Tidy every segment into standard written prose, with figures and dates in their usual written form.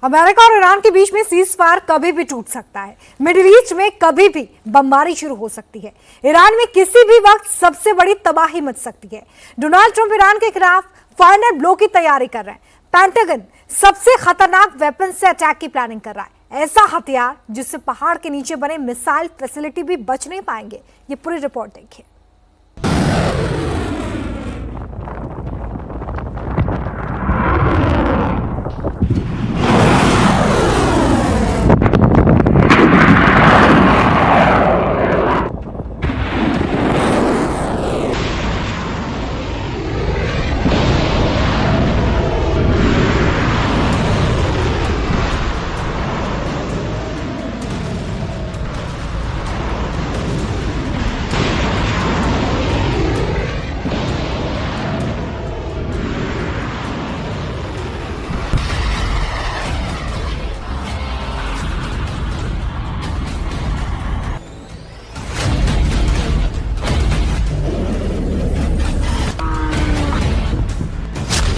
America और Iran के बीच में सीज फायर कभी भी टूट सकता है। मिडिल ईस्ट में कभी भी बमबारी शुरू हो सकती है। ईरान में किसी भी वक्त सबसे बड़ी तबाही मच सकती है। डोनाल्ड ट्रंप ईरान के खिलाफ फाइनल ब्लो की तैयारी कर रहे हैं। पेंटागन सबसे खतरनाक वेपन से अटैक की प्लानिंग कर रहा है, ऐसा हथियार जिससे पहाड़ के नीचे बने मिसाइल फैसिलिटी भी बच नहीं पाएंगे। ये पूरी रिपोर्ट देखिए।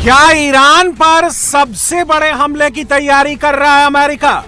क्या ईरान पर सबसे बड़े हमले की तैयारी कर रहा है अमेरिका?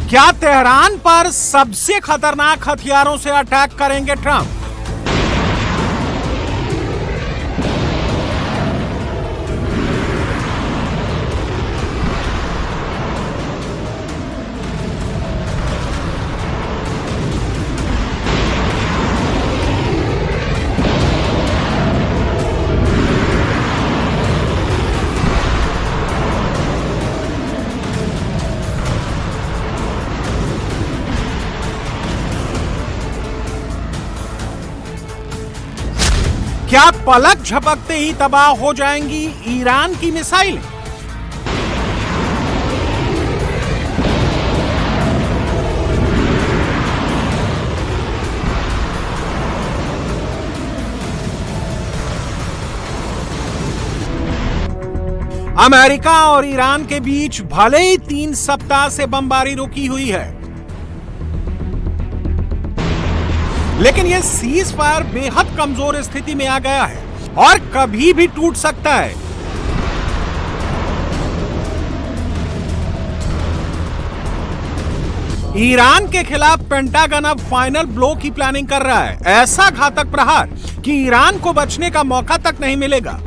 क्या तेहरान पर सबसे खतरनाक हथियारों से अटैक करेंगे ट्रंप? क्या पलक झपकते ही तबाह हो जाएंगी ईरान की मिसाइलें? अमेरिका और ईरान के बीच भले ही 3 सप्ताह से बमबारी रुकी हुई है, लेकिन यह सीज फायर बेहद कमजोर स्थिति में आ गया है और कभी भी टूट सकता है। ईरान के खिलाफ पेंटागन अब फाइनल ब्लो की प्लानिंग कर रहा है, ऐसा घातक प्रहार कि ईरान को बचने का मौका तक नहीं मिलेगा।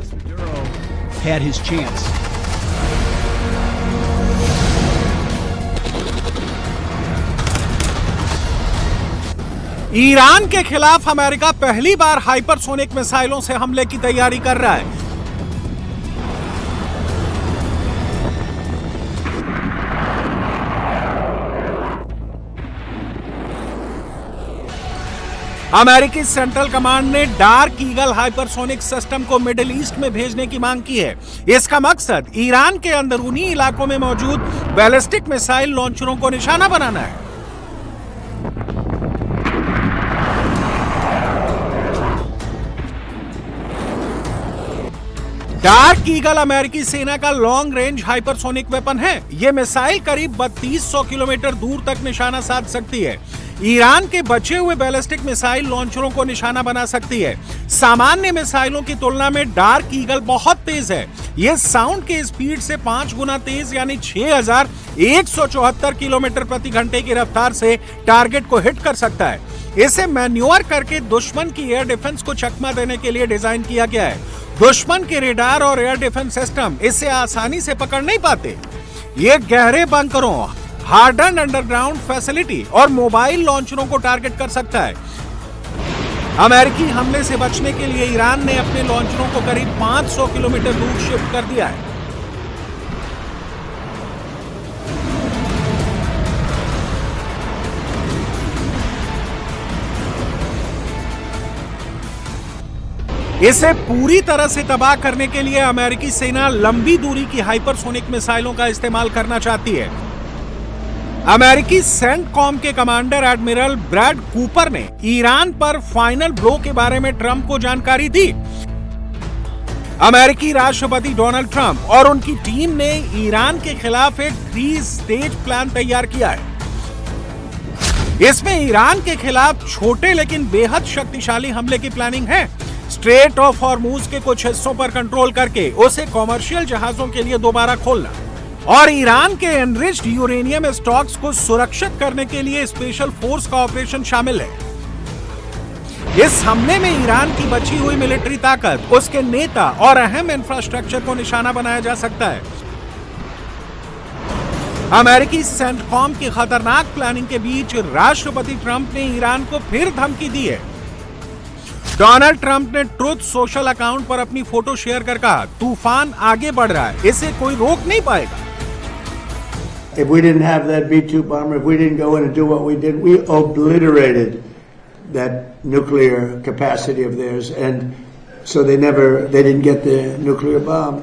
ईरान के खिलाफ अमेरिका पहली बार हाइपरसोनिक मिसाइलों से हमले की तैयारी कर रहा है। अमेरिकी सेंट्रल कमांड ने डार्क ईगल हाइपरसोनिक सिस्टम को मिडिल ईस्ट में भेजने की मांग की है। इसका मकसद ईरान के अंदरूनी इलाकों में मौजूद बैलिस्टिक मिसाइल लॉन्चरों को निशाना बनाना है। डार्क ईगल अमेरिकी सेना का लॉन्ग रेंज हाइपरसोनिक वेपन है। यह मिसाइल करीब 3200 किलोमीटर दूर तक निशाना साध सकती है। ईरान के बचे हुए बैलिस्टिक मिसाइल लॉन्चरों को निशाना बना सकती है। सामान्य मिसाइलों की तुलना में डार्क ईगल बहुत तेज है। यह साउंड के स्पीड से 5 गुना तेज यानी 6174 किलोमीटर प्रति घंटे की रफ्तार से टारगेट को हिट कर सकता है। इसे मैन्यूवर करके दुश्मन की एयर डिफेंस को चकमा देने के लिए डिजाइन किया गया है। दुश्मन के रेडार और एयर डिफेंस सिस्टम इसे आसानी से पकड़ नहीं पाते। ये गहरे बंकरों, हार्डन अंडरग्राउंड फैसिलिटी और मोबाइल लॉन्चरों को टारगेट कर सकता है। अमेरिकी हमले से बचने के लिए ईरान ने अपने लॉन्चरों को करीब 500 किलोमीटर दूर शिफ्ट कर दिया है। इसे पूरी तरह से तबाह करने के लिए अमेरिकी सेना लंबी दूरी की हाइपरसोनिक मिसाइलों का इस्तेमाल करना चाहती है। अमेरिकी सेंटकॉम के कमांडर एडमिरल ब्रैड कूपर ने ईरान पर फाइनल ब्लो के बारे में ट्रंप को जानकारी दी। अमेरिकी राष्ट्रपति डोनाल्ड ट्रंप और उनकी टीम ने ईरान के खिलाफ एक 3 स्टेज प्लान तैयार किया है। इसमें ईरान के खिलाफ छोटे लेकिन बेहद शक्तिशाली हमले की प्लानिंग है। स्ट्रेट ऑफ हॉर्मुज के कुछ हिस्सों पर कंट्रोल करके उसे कॉमर्शियल जहाजों के लिए दोबारा खोलना और ईरान के एनरिच्ड यूरेनियम स्टॉक्स को सुरक्षित करने के लिए स्पेशल फोर्स का ऑपरेशन शामिल है। इस हमले में ईरान की बची हुई मिलिट्री ताकत, उसके नेता और अहम इंफ्रास्ट्रक्चर को निशाना बनाया जा सकता है। अमेरिकी सेंटकॉम की खतरनाक प्लानिंग के बीच राष्ट्रपति ट्रंप ने ईरान को फिर धमकी दी है। डोनाल्ड ट्रंप ने ट्रुथ सोशल अकाउंट पर अपनी फोटो शेयर कर कहा, तूफान आगे बढ़ रहा है, इसे कोई रोक नहीं पाएगा। If we didn't have that B-2 bomber, if we didn't go in and do what we did, we obliterated that nuclear capacity of theirs, and so they didn't get the nuclear bomb.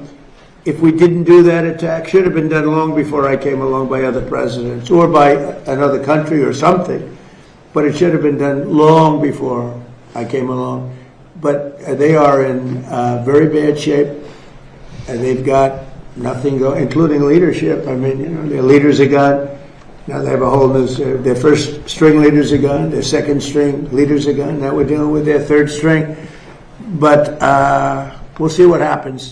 If we didn't do that attack, should have been done long before I came along by other presidents or by another country or something, but it should have been done long before I came along. But they are in very bad shape, and they've got nothing going, including leadership. I mean, their leaders are gone. Now they have a whole new, their first string leaders are gone, their second string leaders are gone. Now we're dealing with their third string. But we'll see what happens.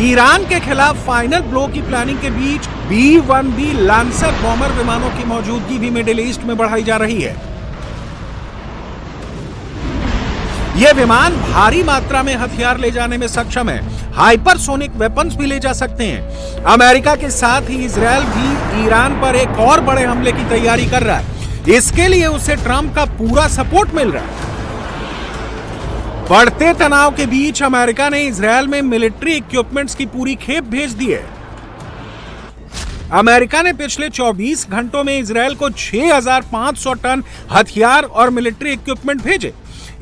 Iran के खिलाफ final blow की planning के बीच B-1B lancer bomber विमानों की मौजूदगी भी middle east में बढ़ाई जा रही है। ये विमान भारी मात्रा में हथियार ले जाने में सक्षम है, हाइपरसोनिक वेपन्स भी ले जा सकते हैं। अमेरिका के साथ ही इजरायल भी ईरान पर एक और बड़े हमले की तैयारी कर रहा है। इसके लिए उसे ट्रंप का पूरा सपोर्ट मिल रहा है। बढ़ते तनाव के बीच अमेरिका ने इजरायल में मिलिट्री इक्विपमेंट्स की पूरी खेप भेज दी है। अमेरिका ने पिछले 24 घंटों में इजरायल को 6,500 टन हथियार और मिलिट्री इक्विपमेंट भेजे।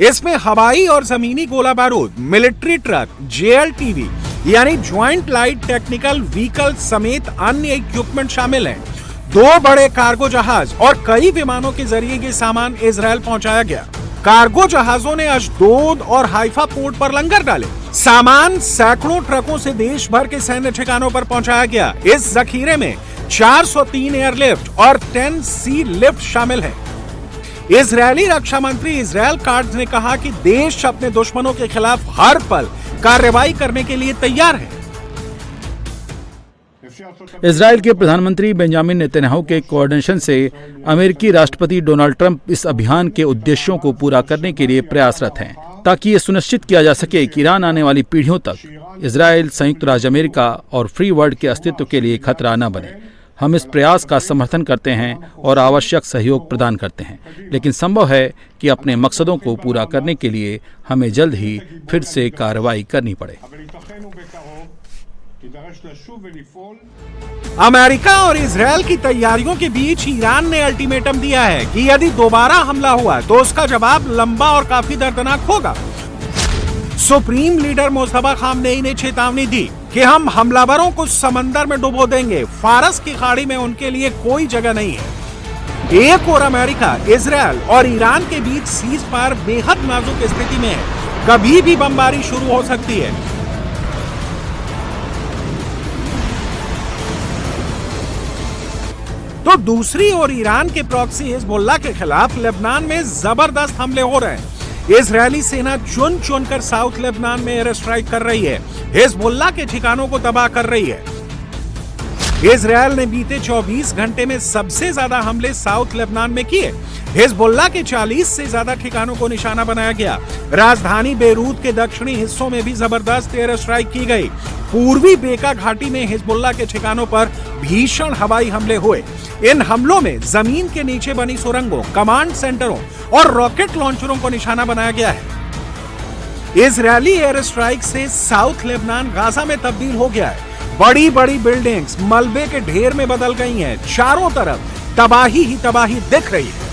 इसमें हवाई और जमीनी गोला बारूद, मिलिट्री ट्रक, JLTV यानी ज्वाइंट लाइट टेक्निकल व्हीकल समेत अन्य इक्विपमेंट शामिल हैं। 2 बड़े कार्गो जहाज और कई विमानों के जरिए ये सामान इजरायल पहुंचाया गया। कार्गो जहाजों ने अशदोद और हाइफा पोर्ट पर लंगर डाले। सामान सैकड़ों ट्रकों से देश भर के सैन्य ठिकानों पर पहुंचाया गया। इस जखीरे में 403 एयरलिफ्ट और 10 सी लिफ्ट शामिल है। इजरायली रक्षा मंत्री इजराइल काट्ज ने कहा कि देश अपने दुश्मनों के खिलाफ हर पल कार्रवाई करने के लिए तैयार है। इजराइल के प्रधानमंत्री बेंजामिन नेतन्याहू के कोऑर्डिनेशन से अमेरिकी राष्ट्रपति डोनाल्ड ट्रंप इस अभियान के उद्देश्यों को पूरा करने के लिए प्रयासरत हैं, ताकि ये सुनिश्चित किया जा सके कि ईरान आने वाली पीढ़ियों तक इजराइल, संयुक्त राज्य अमेरिका और फ्री वर्ल्ड के अस्तित्व के लिए खतरा न बने। हम इस प्रयास का समर्थन करते हैं और आवश्यक सहयोग प्रदान करते हैं, लेकिन संभव है कि अपने मकसदों को पूरा करने के लिए हमें जल्द ही फिर से कार्रवाई करनी पड़े। अमेरिका और इजरायल की तैयारियों के बीच ईरान ने अल्टीमेटम दिया है कि यदि दोबारा हमला हुआ तो उसका जवाब लंबा और काफी दर्दनाक होगा। सुप्रीम लीडर मुस्तफा खामनेई ने चेतावनी दी कि हम हमलावरों को समंदर में डुबो देंगे, फारस की खाड़ी में उनके लिए कोई जगह नहीं है। एक और अमेरिका, इजरायल और ईरान के बीच सीज फायर बेहद नाजुक स्थिति में है, कभी भी बमबारी शुरू हो सकती है। तो दूसरी ओर ईरान के प्रॉक्सी हिजबुल्लाह के खिलाफ लेबनान में जबरदस्त हमले हो रहे हैं। इजरायली सेना चुन चुनकर साउथ लेबनान में एयर स्ट्राइक कर रही है, हिजबुल्लाह के ठिकानों को तबाह कर रही है। इजरायल ने बीते 24 घंटे में सबसे ज्यादा हमले साउथ लेबनान में किए। हिजबुल्लाह के 40 से ज्यादा ठिकानों को निशाना बनाया गया। राजधानी बेरूत के दक्षिणी हिस्सों में भी जबरदस्त एयर स्ट्राइक की गई। पूर्वी बेका घाटी में हिजबुल्लाह के ठिकानों पर भीषण हवाई हमले हुए। इन हमलों में जमीन के नीचे बनी सुरंगों, कमांड सेंटरों और रॉकेट लॉन्चरों को निशाना बनाया गया है। इजरायली एयर स्ट्राइक से साउथ लेबनान गाजा में तब्दील हो गया है। बड़ी बड़ी बिल्डिंग्स मलबे के ढेर में बदल गई हैं। चारों तरफ तबाही ही तबाही दिख रही है।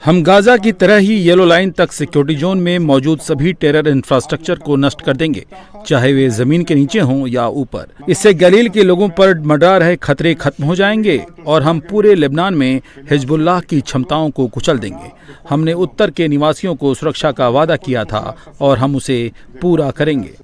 हम गाजा की तरह ही येलो लाइन तक सिक्योरिटी जोन में मौजूद सभी टेरर इंफ्रास्ट्रक्चर को नष्ट कर देंगे, चाहे वे जमीन के नीचे हों या ऊपर। इससे गलील के लोगों पर मंडरा रहे खतरे खत्म हो जाएंगे और हम पूरे लेबनान में हिजबुल्लाह की क्षमताओं को कुचल देंगे। हमने उत्तर के निवासियों को सुरक्षा का वादा किया था और हम उसे पूरा करेंगे।